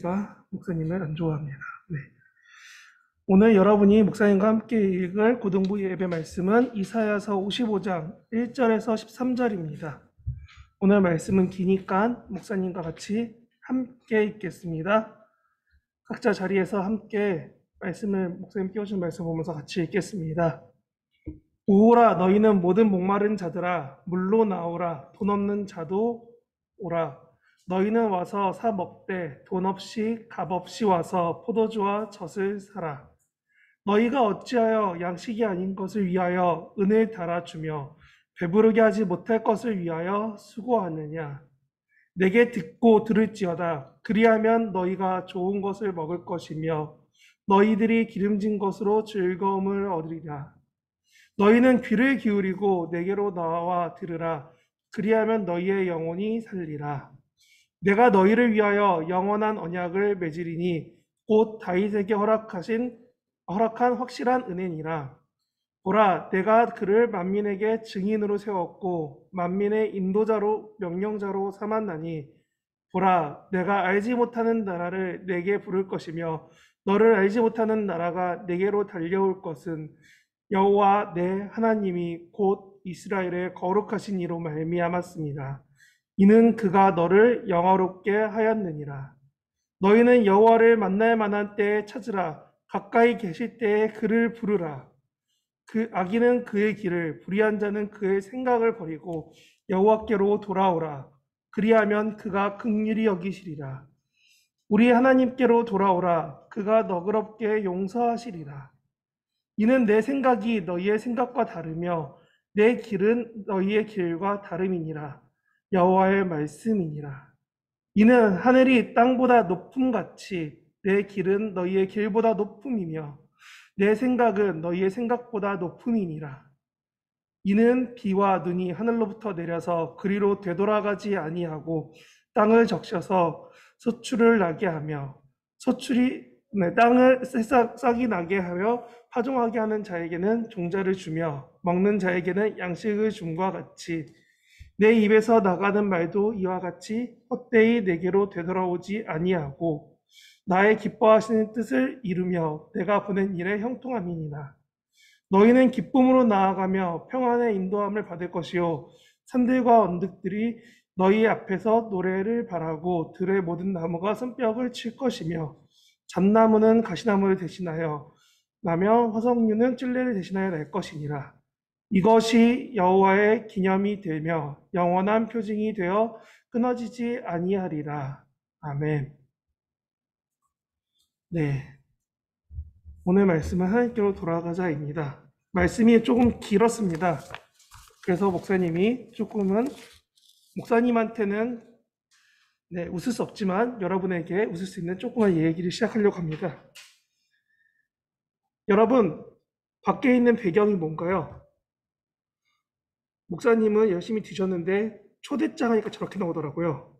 제가 목사님을 안 좋아합니다. 네. 오늘 여러분이 목사님과 함께 읽을 고등부 예배 말씀은 이사야서 55장 1절에서 13절입니다. 오늘 말씀은 기니까 목사님과 같이 함께 읽겠습니다. 각자 자리에서 함께 목사님 띄워준 말씀 보면서 같이 읽겠습니다. 오라 너희는 모든 목마른 자들아 물로 나오라 돈 없는 자도 오라 너희는 와서 사 먹되 돈 없이 값 없이 와서 포도주와 젖을 사라. 너희가 어찌하여 양식이 아닌 것을 위하여 은을 달아주며 배부르게 하지 못할 것을 위하여 수고하느냐. 내게 듣고 들을지어다. 그리하면 너희가 좋은 것을 먹을 것이며 너희들이 기름진 것으로 즐거움을 얻으리라. 너희는 귀를 기울이고 내게로 나와 들으라. 그리하면 너희의 영혼이 살리라. 내가 너희를 위하여 영원한 언약을 맺으리니 곧 다윗에게 허락한 확실한 은혜니라. 보라, 내가 그를 만민에게 증인으로 세웠고 만민의 인도자로 명령자로 삼았나니 보라, 내가 알지 못하는 나라를 내게 부를 것이며 너를 알지 못하는 나라가 내게로 달려올 것은 여호와 내 하나님이 곧 이스라엘의 거룩하신 이로 말미암았습니다. 이는 그가 너를 영화롭게 하였느니라. 너희는 여호와를 만날 만한 때에 찾으라. 가까이 계실 때에 그를 부르라. 그 악인은 그의 길을, 불의한 자는 그의 생각을 버리고 여호와께로 돌아오라. 그리하면 그가 긍휼히 여기시리라. 우리 하나님께로 돌아오라. 그가 너그럽게 용서하시리라. 이는 내 생각이 너희의 생각과 다르며 내 길은 너희의 길과 다름이니라. 여호와의 말씀이니라. 이는 하늘이 땅보다 높음같이 내 길은 너희의 길보다 높음이며 내 생각은 너희의 생각보다 높음이니라. 이는 비와 눈이 하늘로부터 내려서 그리로 되돌아가지 아니하고 땅을 적셔서 소출을 나게 하며 땅을 싹이 나게 하며 파종하게 하는 자에게는 종자를 주며 먹는 자에게는 양식을 줌과 같이 내 입에서 나가는 말도 이와 같이 헛되이 내게로 되돌아오지 아니하고 나의 기뻐하시는 뜻을 이루며 내가 보낸 일에 형통함이니라. 너희는 기쁨으로 나아가며 평안의 인도함을 받을 것이요 산들과 언덕들이 너희 앞에서 노래를 바라고 들의 모든 나무가 손뼉을 칠 것이며 잣나무는 가시나무를 대신하여 나며 화석류는 찔레를 대신하여 날 것이니라. 이것이 여호와의 기념이 되며 영원한 표징이 되어 끊어지지 아니하리라. 아멘. 네, 오늘 말씀은 하나님께로 돌아가자입니다. 말씀이 조금 길었습니다. 그래서 목사님이 목사님한테는 웃을 수 없지만 여러분에게 웃을 수 있는 조그만 얘기를 시작하려고 합니다. 여러분, 밖에 있는 배경이 뭔가요? 목사님은 열심히 뒤졌는데 초대장 하니까 저렇게 나오더라고요.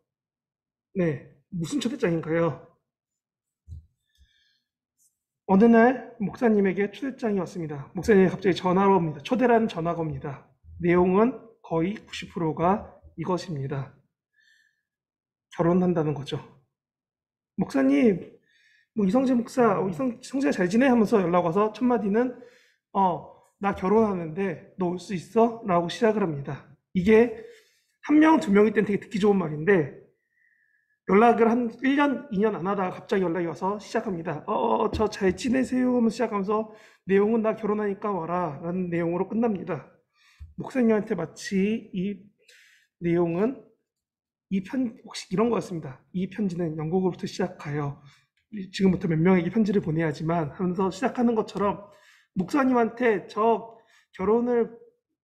네, 무슨 초대장인가요? 어느 날 목사님에게 초대장이 왔습니다. 목사님이 갑자기 전화로 옵니다. 초대라는 전화가 옵니다. 내용은 거의 90%가 이것입니다. 결혼한다는 거죠. 목사님, 이성재 목사, 성재가 잘 지내? 하면서 연락 와서 첫 마디는 나 결혼하는데 너 올 수 있어? 라고 시작을 합니다. 이게 한 명, 두 명일 땐 되게 듣기 좋은 말인데 연락을 한 1년, 2년 안 하다가 갑자기 연락이 와서 시작합니다. 저 잘 지내세요? 하면서 시작하면서 내용은 나 결혼하니까 와라 라는 내용으로 끝납니다. 목사님한테 마치 이 내용은 혹시 이런 거였습니다. 이 편지는 영국으로부터 시작하여 지금부터 몇 명에게 편지를 보내야 하지만 하면서 시작하는 것처럼 목사님한테 저 결혼을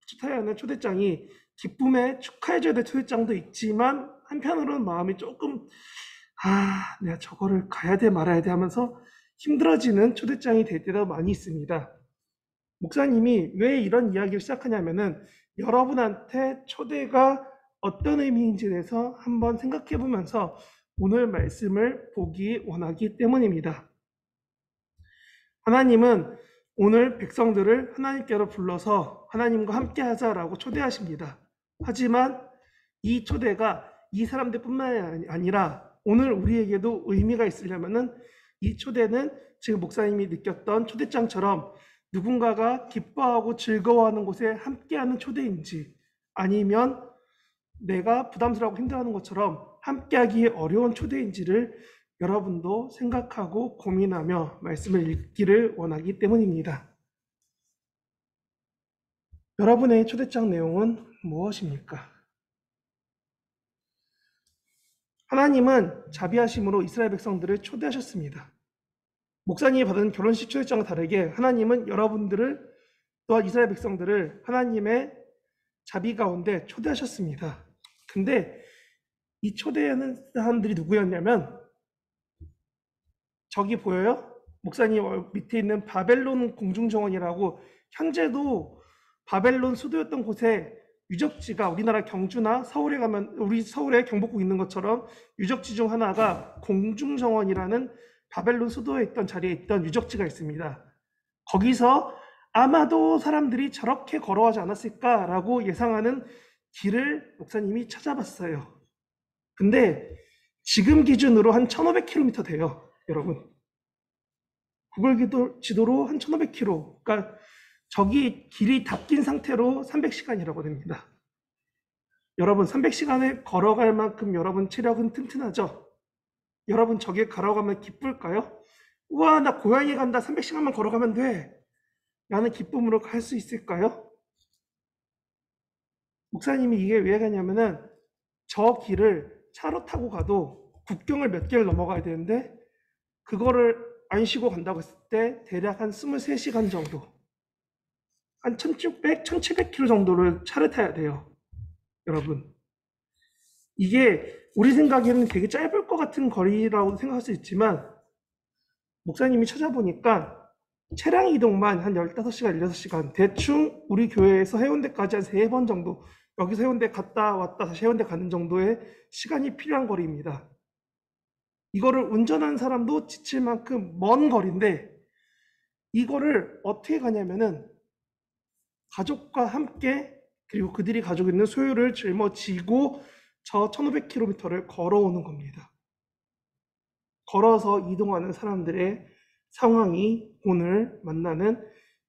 축하하는 초대장이 기쁨에 축하해줘야 될 초대장도 있지만 한편으로는 마음이 조금 내가 저거를 가야 돼 말아야 돼 하면서 힘들어지는 초대장이 될 때도 많이 있습니다. 목사님이 왜 이런 이야기를 시작하냐면은 여러분한테 초대가 어떤 의미인지에 대해서 한번 생각해 보면서 오늘 말씀을 보기 원하기 때문입니다. 하나님은 오늘 백성들을 하나님께로 불러서 하나님과 함께 하자라고 초대하십니다. 하지만 이 초대가 이 사람들뿐만 아니라 오늘 우리에게도 의미가 있으려면은 이 초대는 지금 목사님이 느꼈던 초대장처럼 누군가가 기뻐하고 즐거워하는 곳에 함께하는 초대인지, 아니면 내가 부담스러워하고 힘들어하는 것처럼 함께하기 어려운 초대인지를 여러분도 생각하고 고민하며 말씀을 읽기를 원하기 때문입니다. 여러분의 초대장 내용은 무엇입니까? 하나님은 자비하심으로 이스라엘 백성들을 초대하셨습니다. 목사님이 받은 결혼식 초대장과 다르게 하나님은 여러분들을, 또한 이스라엘 백성들을 하나님의 자비 가운데 초대하셨습니다. 근데 이 초대하는 사람들이 누구였냐면, 저기 보여요? 목사님 밑에 있는 바벨론 공중정원이라고, 현재도 바벨론 수도였던 곳에 유적지가, 우리나라 경주나 서울에 가면 우리 서울에 경복궁 있는 것처럼 유적지 중 하나가 공중정원이라는 바벨론 수도에 있던 자리에 있던 유적지가 있습니다. 거기서 아마도 사람들이 저렇게 걸어가지 않았을까라고 예상하는 길을 목사님이 찾아봤어요. 근데 지금 기준으로 한 1500km 돼요, 여러분. 구글 지도로 한 1500km. 그러니까 저기 길이 닫힌 상태로 300시간이라고 됩니다. 여러분, 300시간을 걸어갈 만큼 여러분 체력은 튼튼하죠? 여러분, 저기 걸어가면 기쁠까요? 우와, 나 고향에 간다. 300시간만 걸어가면 돼. 라는 기쁨으로 갈 수 있을까요? 목사님이 이게 왜 가냐면은, 저 길을 차로 타고 가도 국경을 몇 개를 넘어가야 되는데, 그거를 안 쉬고 간다고 했을 때 대략 한 23시간 정도, 한 1600, 1700km 정도를 차를 타야 돼요. 여러분, 이게 우리 생각에는 되게 짧을 것 같은 거리라고 생각할 수 있지만, 목사님이 찾아보니까 차량 이동만 한 15시간, 16시간, 대충 우리 교회에서 해운대까지 한 3번 정도, 여기서 해운대 갔다 왔다 다시 해운대 가는 정도의 시간이 필요한 거리입니다. 이거를 운전하는 사람도 지칠 만큼 먼 거리인데, 이거를 어떻게 가냐면은 가족과 함께, 그리고 그들이 가지고 있는 소유를 짊어지고 저 1500km를 걸어오는 겁니다. 걸어서 이동하는 사람들의 상황이 오늘 만나는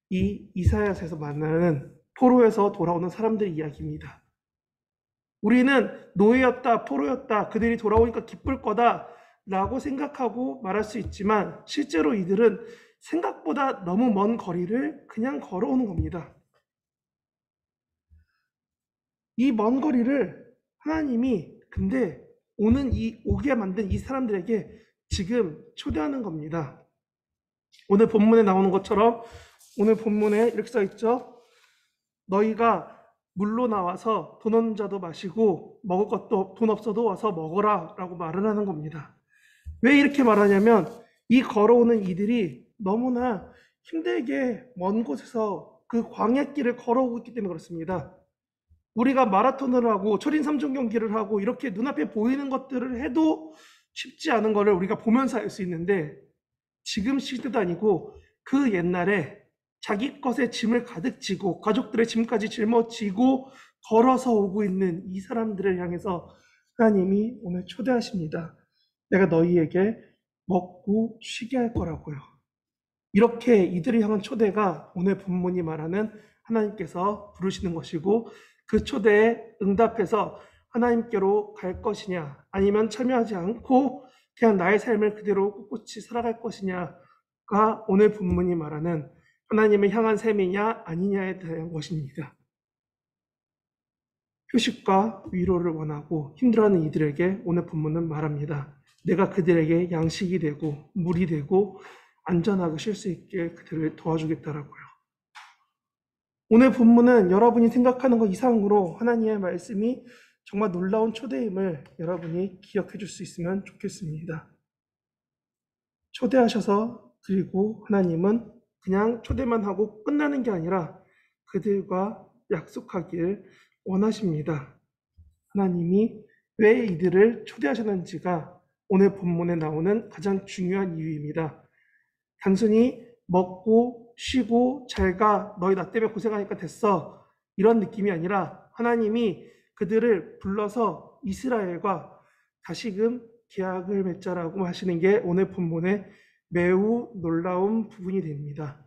이 이사야서에서 만나는 포로에서 돌아오는 사람들의 이야기입니다. 우리는 노예였다, 포로였다, 그들이 돌아오니까 기쁠 거다 라고 생각하고 말할 수 있지만, 실제로 이들은 생각보다 너무 먼 거리를 그냥 걸어오는 겁니다. 이 먼 거리를 하나님이 근데 오게 만든 이 사람들에게 지금 초대하는 겁니다. 오늘 본문에 나오는 것처럼, 오늘 본문에 이렇게 써 있죠. 너희가 물로 나와서 돈 없는 자도 마시고 먹을 것도 돈 없어도 와서 먹어라 라고 말을 하는 겁니다. 왜 이렇게 말하냐면, 이 걸어오는 이들이 너무나 힘들게 먼 곳에서 그 광야길을 걸어오고 있기 때문에 그렇습니다. 우리가 마라톤을 하고 철인 3종 경기를 하고 이렇게 눈앞에 보이는 것들을 해도 쉽지 않은 거를 우리가 보면서 알 수 있는데, 지금 시대도 아니고 그 옛날에 자기 것에 짐을 가득 지고 가족들의 짐까지 짊어지고 걸어서 오고 있는 이 사람들을 향해서 하나님이 오늘 초대하십니다. 내가 너희에게 먹고 쉬게 할 거라고요. 이렇게 이들을 향한 초대가 오늘 본문이 말하는 하나님께서 부르시는 것이고, 그 초대에 응답해서 하나님께로 갈 것이냐, 아니면 참여하지 않고 그냥 나의 삶을 그대로 꿋꿋이 살아갈 것이냐가 오늘 본문이 말하는 하나님을 향한 삶이냐 아니냐에 대한 것입니다. 휴식과 위로를 원하고 힘들어하는 이들에게 오늘 본문은 말합니다. 내가 그들에게 양식이 되고 물이 되고 안전하게 쉴 수 있게 그들을 도와주겠다라고요. 오늘 본문은 여러분이 생각하는 것 이상으로 하나님의 말씀이 정말 놀라운 초대임을 여러분이 기억해 줄 수 있으면 좋겠습니다. 초대하셔서, 그리고 하나님은 그냥 초대만 하고 끝나는 게 아니라 그들과 약속하길 원하십니다. 하나님이 왜 이들을 초대하셨는지가 오늘 본문에 나오는 가장 중요한 이유입니다. 단순히 먹고 쉬고 잘가, 너희 나 때문에 고생하니까 됐어, 이런 느낌이 아니라, 하나님이 그들을 불러서 이스라엘과 다시금 계약을 맺자라고 하시는 게 오늘 본문의 매우 놀라운 부분이 됩니다.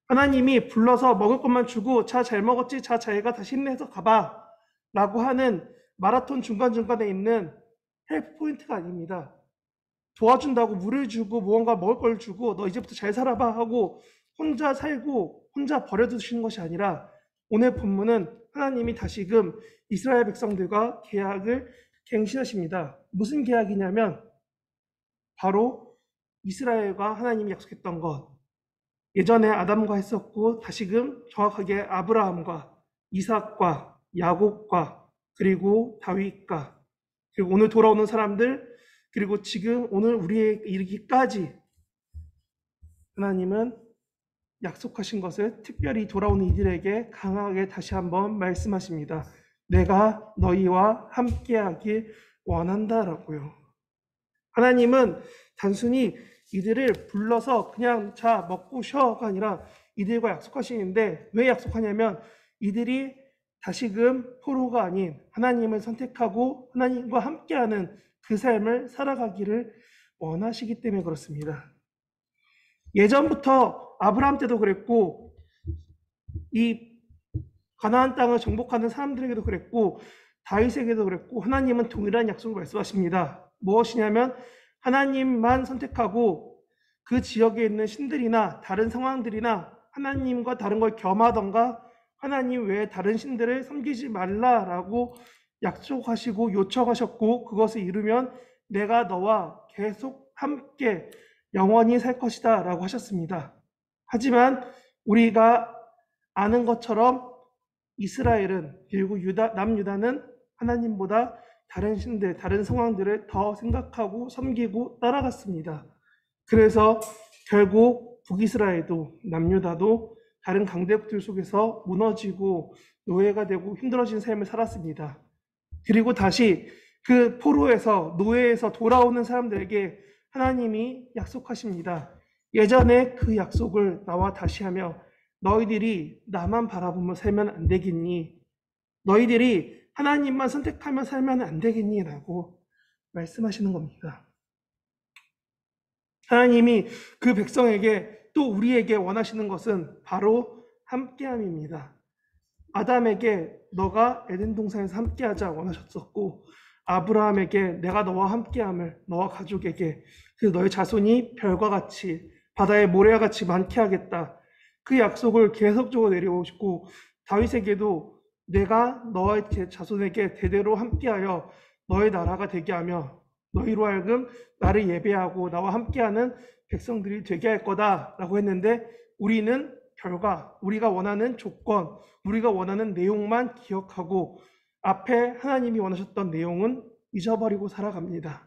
하나님이 불러서 먹을 것만 주고 자 잘 먹었지 자 자기가 다시 힘내서 가봐 라고 하는 마라톤 중간중간에 있는 헬프 포인트가 아닙니다. 도와준다고 물을 주고 무언가 먹을 걸 주고 너 이제부터 잘 살아봐 하고 혼자 살고 혼자 버려두시는 것이 아니라 오늘 본문은 하나님이 다시금 이스라엘 백성들과 계약을 갱신하십니다. 무슨 계약이냐면 바로 이스라엘과 하나님이 약속했던 것, 예전에 아담과 했었고 다시금 정확하게 아브라함과 이삭과 야곱과 그리고 다윗과 그리고 오늘 돌아오는 사람들 그리고 지금 오늘 우리에 이르기까지 하나님은 약속하신 것을 특별히 돌아오는 이들에게 강하게 다시 한번 말씀하십니다. 내가 너희와 함께하길 원한다라고요. 하나님은 단순히 이들을 불러서 그냥 자 먹고 쉬어가 아니라 이들과 약속하시는데 왜 약속하냐면 이들이 다시금 포로가 아닌 하나님을 선택하고 하나님과 함께하는 그 삶을 살아가기를 원하시기 때문에 그렇습니다. 예전부터 아브라함 때도 그랬고 이 가나안 땅을 정복하는 사람들에게도 그랬고 다윗에게도 그랬고 하나님은 동일한 약속을 말씀하십니다. 무엇이냐면 하나님만 선택하고 그 지역에 있는 신들이나 다른 상황들이나 하나님과 다른 걸 겸하던가 하나님 외에 다른 신들을 섬기지 말라라고 약속하시고 요청하셨고 그것을 이루면 내가 너와 계속 함께 영원히 살 것이다 라고 하셨습니다. 하지만 우리가 아는 것처럼 이스라엘은 그리고 남유다는 하나님보다 다른 신들, 다른 상황들을 더 생각하고 섬기고 따라갔습니다. 그래서 결국 북이스라엘도 남유다도 다른 강대국들 속에서 무너지고 노예가 되고 힘들어진 삶을 살았습니다. 그리고 다시 그 포로에서 노예에서 돌아오는 사람들에게 하나님이 약속하십니다. 예전에 그 약속을 나와 다시 하며 너희들이 나만 바라보며 살면 안 되겠니? 너희들이 하나님만 선택하며 살면 안 되겠니? 라고 말씀하시는 겁니다. 하나님이 그 백성에게 또 우리에게 원하시는 것은 바로 함께함입니다. 아담에게 너가 에덴 동산에서 함께하자 원하셨었고 아브라함에게 내가 너와 함께함을 너와 가족에게 그 너의 자손이 별과 같이 바다의 모래와 같이 많게 하겠다. 그 약속을 계속적으로 내려오시고 다윗에게도 내가 너의 자손에게 대대로 함께하여 너의 나라가 되게 하며 너희로 하여금 나를 예배하고 나와 함께하는 백성들이 되게 할 거다라고 했는데 우리는 결과, 우리가 원하는 조건, 우리가 원하는 내용만 기억하고 앞에 하나님이 원하셨던 내용은 잊어버리고 살아갑니다.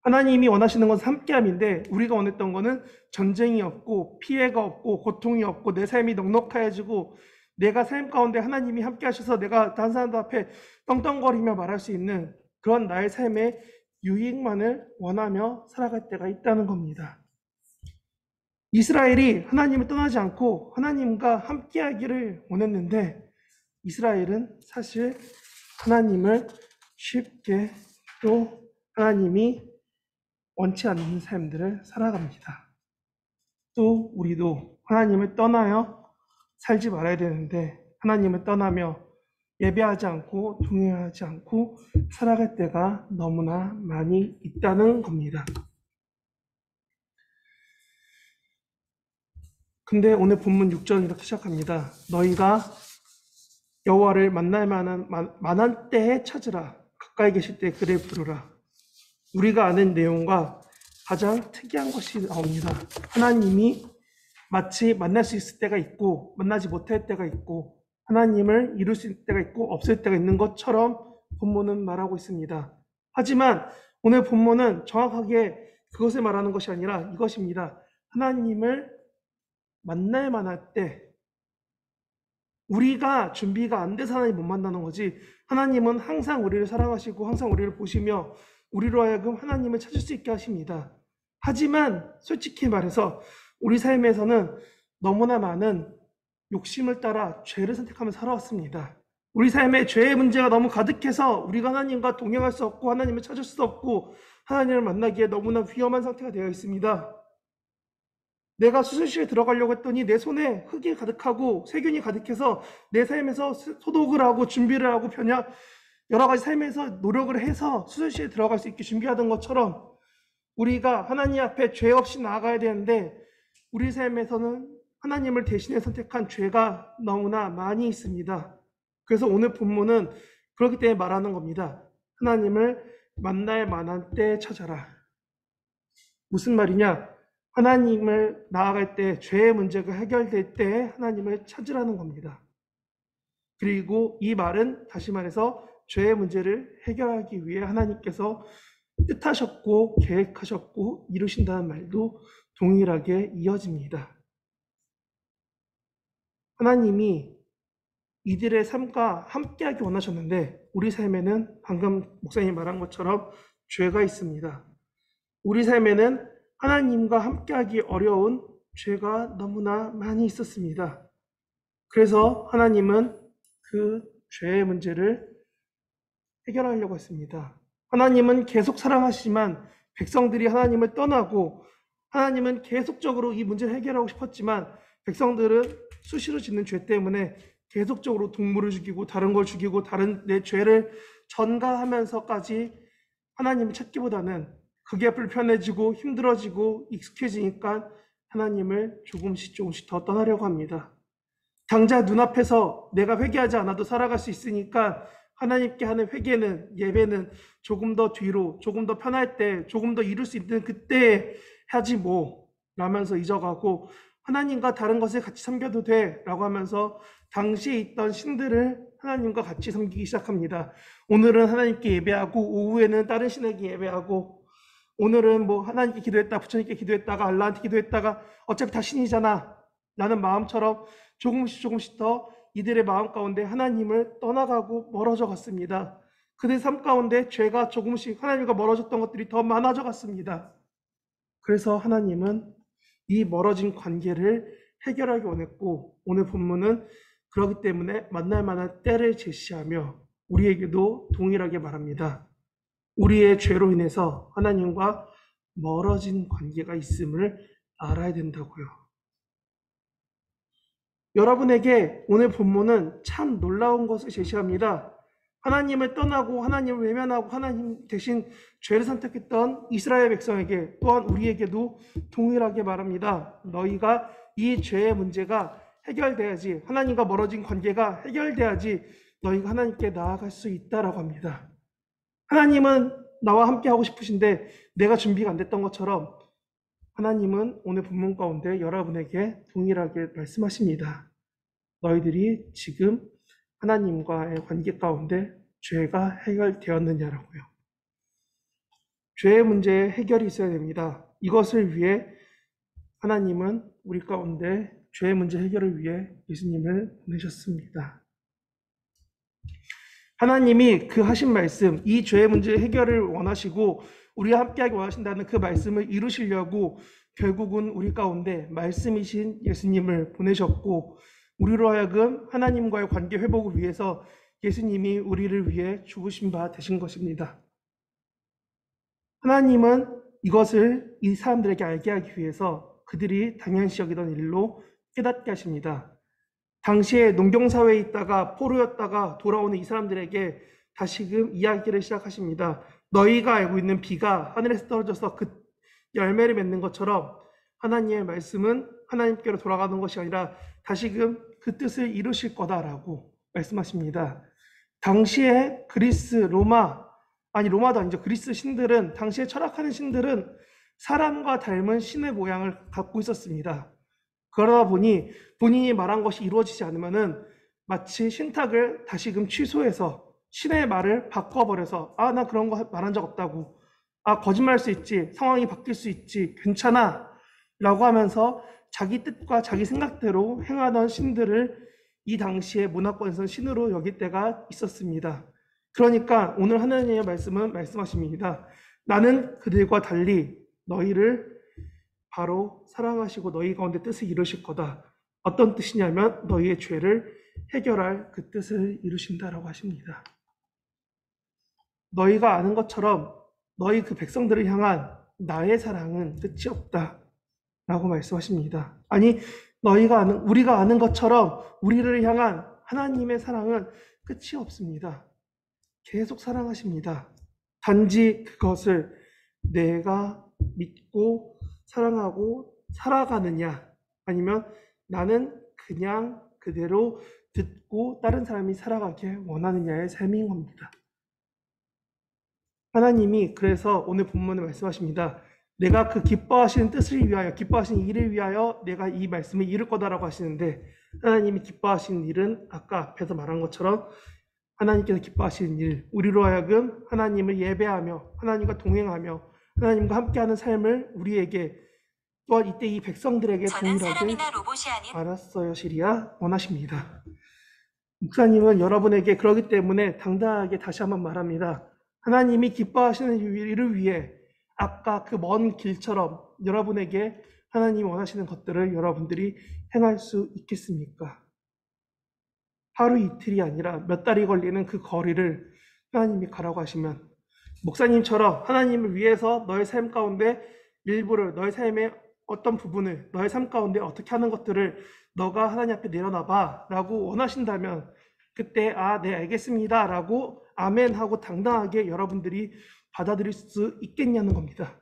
하나님이 원하시는 것은 함께함인데 우리가 원했던 것은 전쟁이 없고 피해가 없고 고통이 없고 내 삶이 넉넉해지고 내가 삶 가운데 하나님이 함께 하셔서 내가 다른 사람들 앞에 떵떵거리며 말할 수 있는 그런 나의 삶의 유익만을 원하며 살아갈 때가 있다는 겁니다. 이스라엘이 하나님을 떠나지 않고 하나님과 함께하기를 원했는데 이스라엘은 사실 하나님을 쉽게 또 하나님이 원치 않는 삶들을 살아갑니다. 또 우리도 하나님을 떠나여 살지 말아야 되는데 하나님을 떠나며 예배하지 않고 동행하지 않고 살아갈 때가 너무나 많이 있다는 겁니다. 근데 오늘 본문 6절 이렇게 시작합니다. 너희가 여호와를 만날 만한 때에 찾으라. 가까이 계실 때 그를 부르라. 우리가 아는 내용과 가장 특이한 것이 나옵니다. 하나님이 마치 만날 수 있을 때가 있고 만나지 못할 때가 있고 하나님을 이룰 수 있을 때가 있고 없을 때가 있는 것처럼 본문은 말하고 있습니다. 하지만 오늘 본문은 정확하게 그것을 말하는 것이 아니라 이것입니다. 하나님을 만날 만할 때 우리가 준비가 안 돼서 하나님 못 만나는 거지 하나님은 항상 우리를 사랑하시고 항상 우리를 보시며 우리로 하여금 하나님을 찾을 수 있게 하십니다. 하지만 솔직히 말해서 우리 삶에서는 너무나 많은 욕심을 따라 죄를 선택하며 살아왔습니다. 우리 삶에 죄의 문제가 너무 가득해서 우리가 하나님과 동행할 수 없고 하나님을 찾을 수 없고 하나님을 만나기에 너무나 위험한 상태가 되어 있습니다. 내가 수술실에 들어가려고 했더니 내 손에 흙이 가득하고 세균이 가득해서 내 삶에서 소독을 하고 준비를 하고 여러 가지 삶에서 노력을 해서 수술실에 들어갈 수 있게 준비하던 것처럼 우리가 하나님 앞에 죄 없이 나아가야 되는데 우리 삶에서는 하나님을 대신해 선택한 죄가 너무나 많이 있습니다. 그래서 오늘 본문은 그렇기 때문에 말하는 겁니다. 하나님을 만날 만한 때 찾아라. 무슨 말이냐? 하나님을 나아갈 때 죄의 문제가 해결될 때 하나님을 찾으라는 겁니다. 그리고 이 말은 다시 말해서 죄의 문제를 해결하기 위해 하나님께서 뜻하셨고 계획하셨고 이루신다는 말도 동일하게 이어집니다. 하나님이 이들의 삶과 함께하기 원하셨는데 우리 삶에는 방금 목사님이 말한 것처럼 죄가 있습니다. 우리 삶에는 하나님과 함께하기 어려운 죄가 너무나 많이 있었습니다. 그래서 하나님은 그 죄의 문제를 해결하려고 했습니다. 하나님은 계속 사랑하시지만 백성들이 하나님을 떠나고 하나님은 계속적으로 이 문제를 해결하고 싶었지만 백성들은 수시로 짓는 죄 때문에 계속적으로 동물을 죽이고 다른 걸 죽이고 다른 내 죄를 전가하면서까지 하나님을 찾기보다는 그게 불편해지고 힘들어지고 익숙해지니까 하나님을 조금씩 더 떠나려고 합니다. 당장 눈앞에서 내가 회개하지 않아도 살아갈 수 있으니까 하나님께 하는 회개는 예배는 조금 더 뒤로 조금 더 편할 때 조금 더 이룰 수 있는 그때 하지 뭐 라면서 잊어가고 하나님과 다른 것을 같이 섬겨도 돼 라고 하면서 당시에 있던 신들을 하나님과 같이 섬기기 시작합니다. 오늘은 하나님께 예배하고 오후에는 다른 신에게 예배하고 오늘은 뭐 하나님께 기도했다 부처님께 기도했다가 알라한테 기도했다가 어차피 다 신이잖아 라는 마음처럼 조금씩 더 이들의 마음 가운데 하나님을 떠나가고 멀어져 갔습니다. 그들 삶 가운데 죄가 조금씩 하나님과 멀어졌던 것들이 더 많아져 갔습니다. 그래서 하나님은 이 멀어진 관계를 해결하기 원했고 오늘 본문은 그렇기 때문에 만날 만한 때를 제시하며 우리에게도 동일하게 말합니다. 우리의 죄로 인해서 하나님과 멀어진 관계가 있음을 알아야 된다고요. 여러분에게 오늘 본문은 참 놀라운 것을 제시합니다. 하나님을 떠나고 하나님을 외면하고 하나님 대신 죄를 선택했던 이스라엘 백성에게 또한 우리에게도 동일하게 말합니다. 너희가 이 죄의 문제가 해결돼야지 하나님과 멀어진 관계가 해결돼야지 너희가 하나님께 나아갈 수 있다라고 합니다. 하나님은 나와 함께 하고 싶으신데 내가 준비가 안 됐던 것처럼 하나님은 오늘 본문 가운데 여러분에게 동일하게 말씀하십니다. 너희들이 지금 하나님과의 관계 가운데 죄가 해결되었느냐라고요. 죄의 문제에 해결이 있어야 됩니다. 이것을 위해 하나님은 우리 가운데 죄의 문제 해결을 위해 예수님을 보내셨습니다. 하나님이 그 하신 말씀, 이 죄의 문제 해결을 원하시고 우리와 함께하기 원하신다는 그 말씀을 이루시려고 결국은 우리 가운데 말씀이신 예수님을 보내셨고 우리로 하여금 하나님과의 관계 회복을 위해서 예수님이 우리를 위해 죽으신 바 되신 것입니다. 하나님은 이것을 이 사람들에게 알게 하기 위해서 그들이 당연시 여기던 일로 깨닫게 하십니다. 당시에 농경사회에 있다가 포로였다가 돌아오는 이 사람들에게 다시금 이야기를 시작하십니다. 너희가 알고 있는 비가 하늘에서 떨어져서 그 열매를 맺는 것처럼 하나님의 말씀은 하나님께로 돌아가는 것이 아니라 다시금 그 뜻을 이루실 거다라고 말씀하십니다. 당시에 로마도 아니죠. 그리스 신들은 당시에 철학하는 신들은 사람과 닮은 신의 모양을 갖고 있었습니다. 그러다 보니 본인이 말한 것이 이루어지지 않으면은 마치 신탁을 다시금 취소해서 신의 말을 바꿔버려서 나 그런 거 말한 적 없다고 거짓말할 수 있지 상황이 바뀔 수 있지 괜찮아 라고 하면서 자기 뜻과 자기 생각대로 행하던 신들을 이 당시에 문화권에서는 신으로 여길 때가 있었습니다. 그러니까 오늘 하나님의 말씀은 말씀하십니다. 나는 그들과 달리 너희를 바로 사랑하시고 너희 가운데 뜻을 이루실 거다. 어떤 뜻이냐면 너희의 죄를 해결할 그 뜻을 이루신다라고 하십니다. 너희가 아는 것처럼 너희 그 백성들을 향한 나의 사랑은 끝이 없다 라고 말씀하십니다. 아니, 우리가 아는 것처럼 우리를 향한 하나님의 사랑은 끝이 없습니다. 계속 사랑하십니다. 단지 그것을 내가 믿고 사랑하고 살아가느냐, 아니면 나는 그냥 그대로 듣고 다른 사람이 살아가길 원하느냐의 삶인 겁니다. 하나님이 그래서 오늘 본문에 말씀하십니다. 내가 그 기뻐하시는 뜻을 위하여, 기뻐하시는 일을 위하여 내가 이 말씀을 이룰 거다라고 하시는데, 하나님이 기뻐하시는 일은 아까 앞에서 말한 것처럼 하나님께서 기뻐하시는 일, 우리로 하여금 하나님을 예배하며 하나님과 동행하며 하나님과 함께하는 삶을 우리에게, 또한 이때 이 백성들에게 동일하게 알았어요 시리아 원하십니다. 목사님은 여러분에게 그러기 때문에 당당하게 다시 한번 말합니다. 하나님이 기뻐하시는 일을 위해 아까 그 먼 길처럼 여러분에게 하나님이 원하시는 것들을 여러분들이 행할 수 있겠습니까? 하루 이틀이 아니라 몇 달이 걸리는 그 거리를 하나님이 가라고 하시면, 목사님처럼 하나님을 위해서 너의 삶 가운데 일부를, 너의 삶의 어떤 부분을, 너의 삶 가운데 어떻게 하는 것들을 너가 하나님 앞에 내려놔봐 라고 원하신다면, 그때 네 알겠습니다 라고 아멘 하고 당당하게 여러분들이 받아들일 수 있겠냐는 겁니다.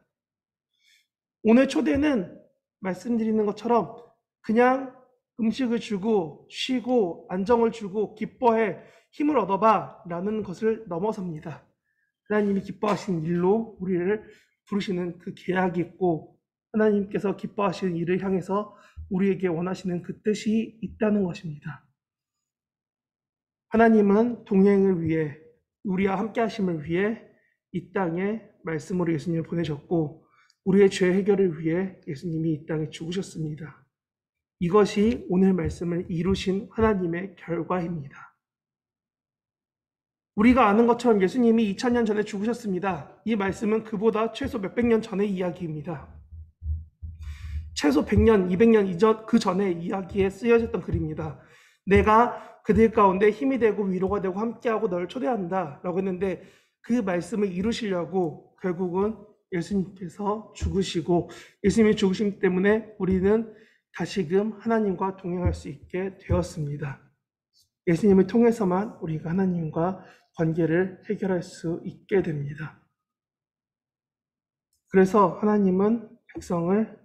오늘 초대는 말씀드리는 것처럼 그냥 음식을 주고 쉬고 안정을 주고 기뻐해 힘을 얻어봐 라는 것을 넘어섭니다. 하나님이 기뻐하시는 일로 우리를 부르시는 그 계약이 있고, 하나님께서 기뻐하시는 일을 향해서 우리에게 원하시는 그 뜻이 있다는 것입니다. 하나님은 동행을 위해, 우리와 함께 하심을 위해 이 땅에 말씀으로 예수님을 보내셨고, 우리의 죄 해결을 위해 예수님이 이 땅에 죽으셨습니다. 이것이 오늘 말씀을 이루신 하나님의 결과입니다. 우리가 아는 것처럼 예수님이 2000년 전에 죽으셨습니다. 이 말씀은 그보다 최소 몇백 년 전의 이야기입니다. 최소 100년, 200년 그 전의 이야기에 쓰여졌던 글입니다. 내가 그들 가운데 힘이 되고 위로가 되고 함께하고 너를 초대한다 라고 했는데, 그 말씀을 이루시려고 결국은 예수님께서 죽으시고, 예수님이 죽으심 때문에 우리는 다시금 하나님과 동행할 수 있게 되었습니다. 예수님을 통해서만 우리가 하나님과 관계를 해결할 수 있게 됩니다. 그래서 하나님은 백성을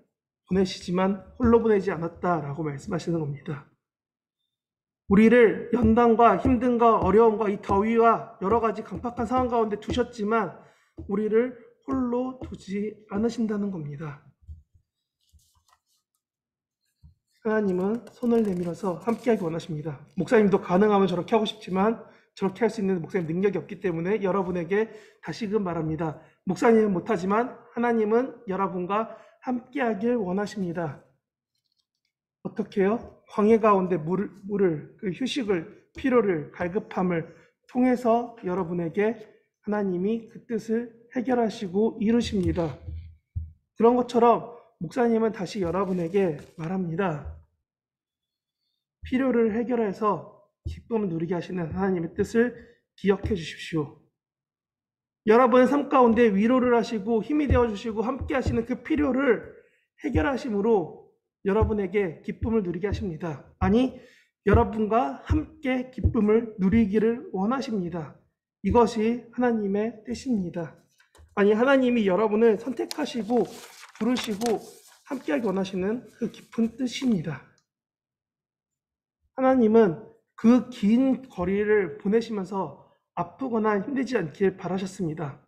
보내시지만 홀로 보내지 않았다라고 말씀하시는 겁니다. 우리를 연단과 힘듦과 어려움과 이 더위와 여러 가지 강팍한 상황 가운데 두셨지만 우리를 홀로 두지 않으신다는 겁니다. 하나님은 손을 내밀어서 함께하기 원하십니다. 목사님도 가능하면 저렇게 하고 싶지만 저렇게 할 수 있는 목사님 능력이 없기 때문에 여러분에게 다시금 말합니다. 목사님은 못하지만 하나님은 여러분과 함께하길 원하십니다. 어떻게 해요? 광해 가운데 물을, 그 휴식을, 피로를, 갈급함을 통해서 여러분에게 하나님이 그 뜻을 해결하시고 이루십니다. 그런 것처럼 목사님은 다시 여러분에게 말합니다. 필요를 해결해서 기쁨을 누리게 하시는 하나님의 뜻을 기억해 주십시오. 여러분의 삶 가운데 위로를 하시고 힘이 되어 주시고 함께 하시는 그 필요를 해결하심으로 여러분에게 기쁨을 누리게 하십니다. 아니, 여러분과 함께 기쁨을 누리기를 원하십니다. 이것이 하나님의 뜻입니다. 아니, 하나님이 여러분을 선택하시고 부르시고 함께하기 원하시는 그 깊은 뜻입니다. 하나님은 그 긴 거리를 보내시면서 아프거나 힘들지 않길 바라셨습니다.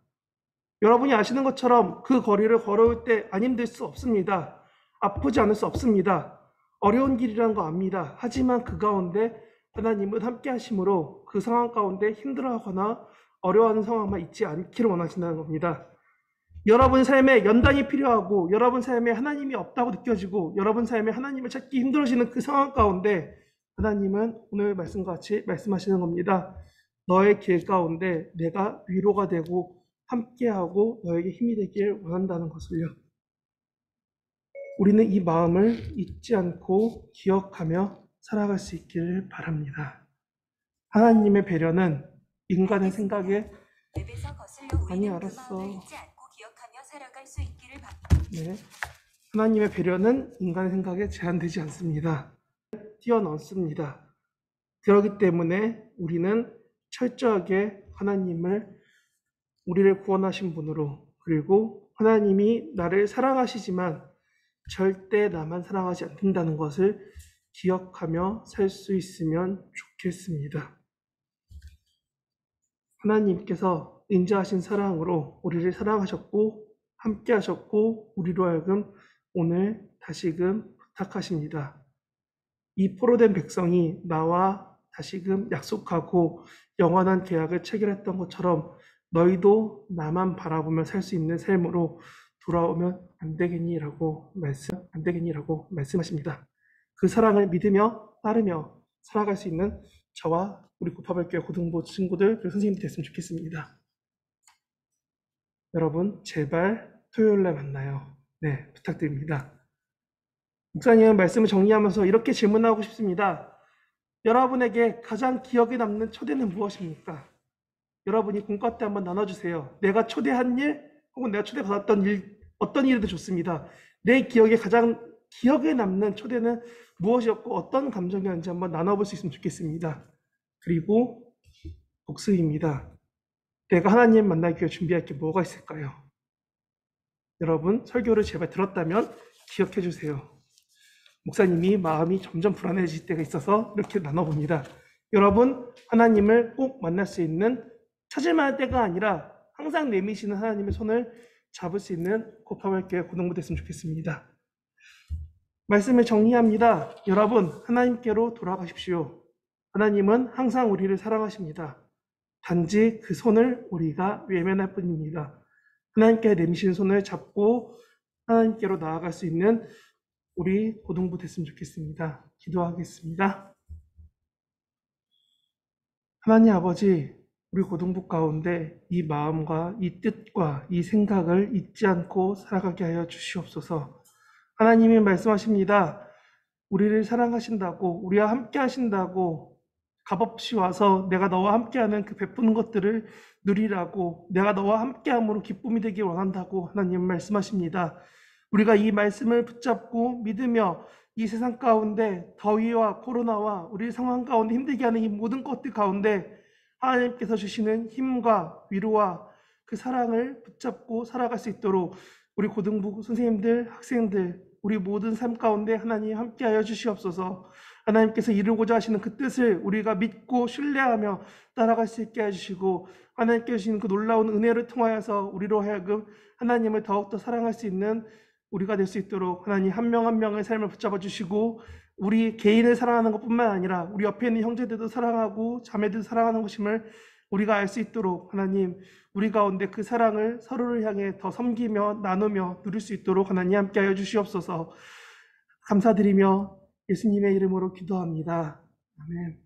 여러분이 아시는 것처럼 그 거리를 걸어올 때 안 힘들 수 없습니다. 아프지 않을 수 없습니다. 어려운 길이라는 거 압니다. 하지만 그 가운데 하나님은 함께 하심으로 그 상황 가운데 힘들어하거나 어려워하는 상황만 있지 않기를 원하신다는 겁니다. 여러분 삶에 연단이 필요하고 여러분 삶에 하나님이 없다고 느껴지고 여러분 삶에 하나님을 찾기 힘들어지는 그 상황 가운데 하나님은 오늘 말씀과 같이 말씀하시는 겁니다. 너의 길 가운데 내가 위로가 되고 함께하고 너에게 힘이 되길 원한다는 것을요. 우리는 이 마음을 잊지 않고 기억하며 살아갈 수 있기를 바랍니다. 하나님의 배려는 인간의 생각에 아니 알았어. 네, 하나님의 배려는 인간의 생각에 제한되지 않습니다. 뛰어넘습니다. 그렇기 때문에 우리는 철저하게 하나님을 우리를 구원하신 분으로, 그리고 하나님이 나를 사랑하시지만 절대 나만 사랑하지 않는다는 것을 기억하며 살 수 있으면 좋겠습니다. 하나님께서 인자하신 사랑으로 우리를 사랑하셨고 함께 하셨고 우리로 하여금 오늘 다시금 부탁하십니다. 이 포로된 백성이 나와 다시금 약속하고 영원한 계약을 체결했던 것처럼 너희도 나만 바라보며 살 수 있는 삶으로 돌아오면 안 되겠니라고 말씀하십니다. 그 사랑을 믿으며 따르며 살아갈 수 있는 저와 우리 구파발교회 고등부 친구들 그리고 선생님들 됐으면 좋겠습니다. 여러분 제발 토요일날 만나요. 네, 부탁드립니다. 목사님은 말씀을 정리하면서 이렇게 질문하고 싶습니다. 여러분에게 가장 기억에 남는 초대는 무엇입니까? 여러분이 공과 때 한번 나눠주세요. 내가 초대한 일 혹은 내가 초대받았던 일, 어떤 일이든 좋습니다. 내 기억에 가장 기억에 남는 초대는 무엇이었고 어떤 감정이었는지 한번 나눠볼 수 있으면 좋겠습니다. 그리고 복습입니다. 내가 하나님 만나기 위해 준비할 게 뭐가 있을까요? 여러분 설교를 제발 들었다면 기억해 주세요. 목사님이 마음이 점점 불안해질 때가 있어서 이렇게 나눠봅니다. 여러분 하나님을 꼭 만날 수 있는 찾을만한 때가 아니라 항상 내미시는 하나님의 손을 잡을 수 있는 고파발교회 고등부 됐으면 좋겠습니다. 말씀을 정리합니다. 여러분 하나님께로 돌아가십시오. 하나님은 항상 우리를 사랑하십니다. 단지 그 손을 우리가 외면할 뿐입니다. 하나님께 내미신 손을 잡고 하나님께로 나아갈 수 있는 우리 고등부 됐으면 좋겠습니다. 기도하겠습니다. 하나님 아버지, 우리 고등부 가운데 이 마음과 이 뜻과 이 생각을 잊지 않고 살아가게 하여 주시옵소서. 하나님이 말씀하십니다. 우리를 사랑하신다고, 우리와 함께 하신다고 값없이 와서 내가 너와 함께하는 그 베푸는 것들을 누리라고, 내가 너와 함께함으로 기쁨이 되길 원한다고 하나님 말씀하십니다. 우리가 이 말씀을 붙잡고 믿으며 이 세상 가운데 더위와 코로나와 우리 상황 가운데 힘들게 하는 이 모든 것들 가운데 하나님께서 주시는 힘과 위로와 그 사랑을 붙잡고 살아갈 수 있도록 우리 고등부 선생님들, 학생들, 우리 모든 삶 가운데 하나님 함께하여 주시옵소서. 하나님께서 이루고자 하시는 그 뜻을 우리가 믿고 신뢰하며 따라갈 수 있게 해주시고, 하나님께서 주시는 그 놀라운 은혜를 통하여서 우리로 하여금 하나님을 더욱더 사랑할 수 있는 우리가 될 수 있도록 하나님 한 명 한 명의 삶을 붙잡아 주시고, 우리 개인을 사랑하는 것뿐만 아니라 우리 옆에 있는 형제들도 사랑하고 자매들도 사랑하는 것임을 우리가 알 수 있도록 하나님 우리 가운데 그 사랑을 서로를 향해 더 섬기며 나누며 누릴 수 있도록 하나님 함께하여 주시옵소서. 감사드리며 예수님의 이름으로 기도합니다. 아멘.